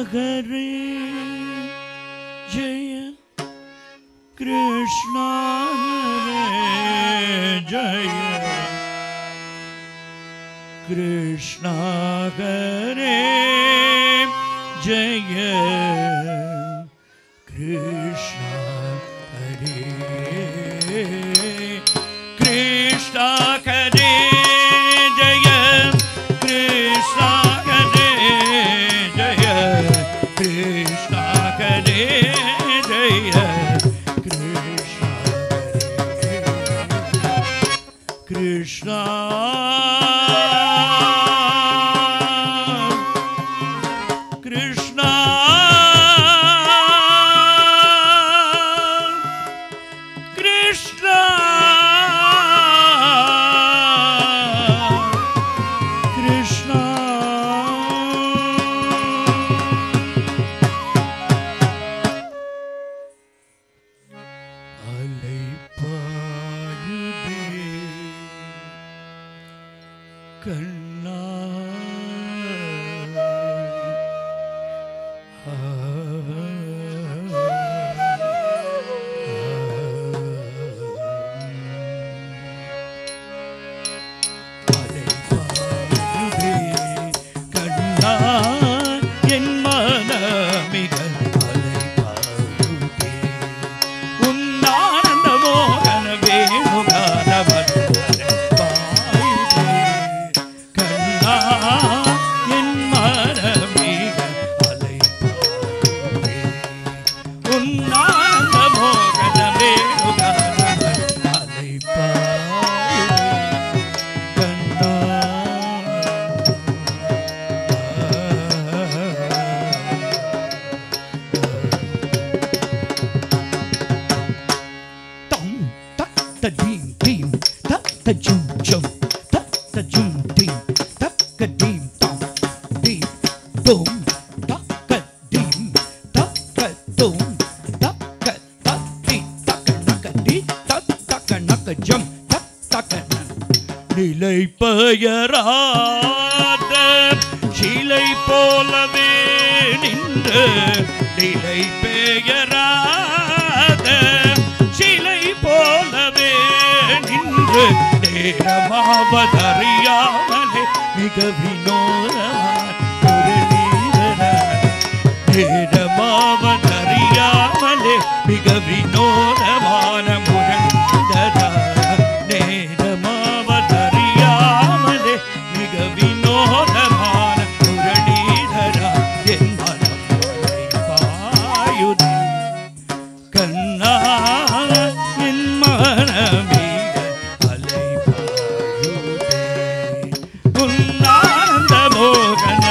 हरे जय कृष्णा हरे जय कृष्णा हरे जय कृष्णा हरे कृष्णा हरे जय कृष्णा हरे जय कृष्णा हरे जय कृष्णा कृष्णा कृष्णा कृष्णा कृष्णा कन्ना நிலை பெயராத சிலை போலவே நின்று நிலை பெயராத சிலை போலவே நின்று நேரமாவதறியாமலே மிக வினோதமான ஒரு நீரன நேரமாவதறியாமலே மிக வினோதமான முரண்டன நேரமாவதறியாமலே மிக வினோதமான முரளீதரா என் மனம் பாயுதே கண்ணா என் மனமிக அலை பாயுதே உன்னாந்த மோகன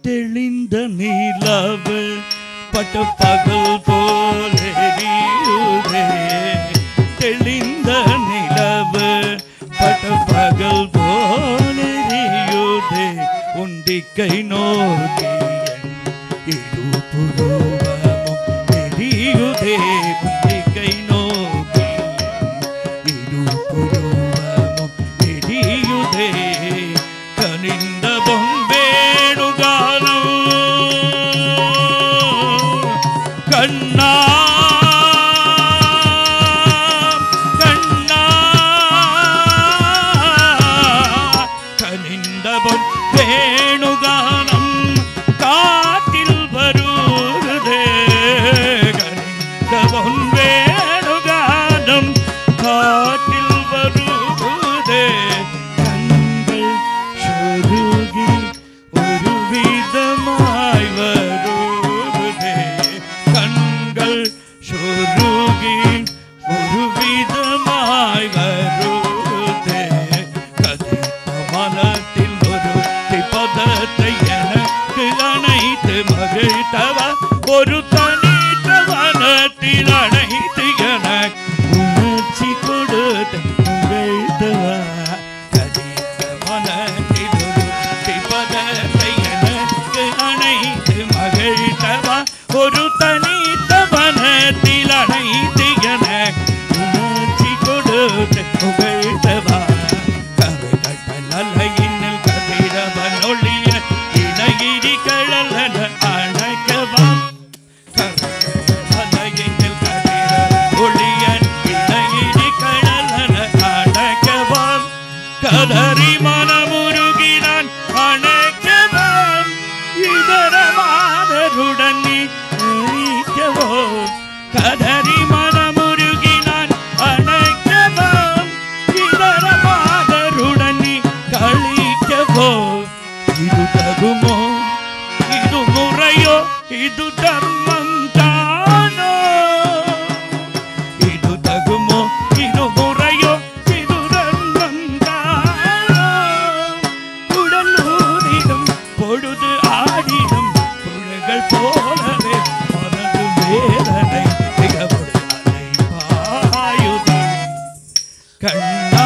தெளிந்த நீலவு பட்ட பகல் போலெரியுதே தெளிந்த நிலவு பட்ட பகல் போலெரியுதே உண்டிக்கை நோக்கி இரு புருவமும் எரியுதே உண்டிக்கை நோக்கி இரு புருவமும் எரியுதே கனிந்த பொன்பேணுகாலம் கதறி மனமுருகி நான் அணைக்கவோ இதர மாதருடன் நீ அழிக்கவோ கதறி மனமுருகி நான் அணைக்கவோ இதர மாதருடன் நீ கழிக்கவோ இது தகுமோ இது முறையோ இது தர்மம் தானோ இது தகுமோ இது முறையோ இது தர்மம் தானோ உடலூரிடும் பொழுது ஆடிடும் புழகள் போலவே மனது வேதனை மிகப்படுவதை பாயுதே கண்ணா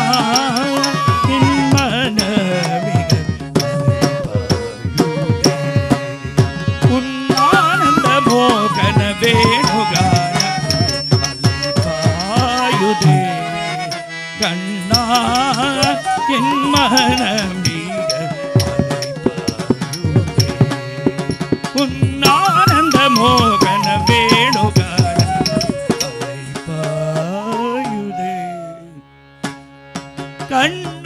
என் மனமிக மோகன வேணுகான அலைபாயுதே கண்ணா என் மனமீக அலைபாயுதே உன்னானந்த மோகன வேணுகான அலைபாயுதே கண்ணா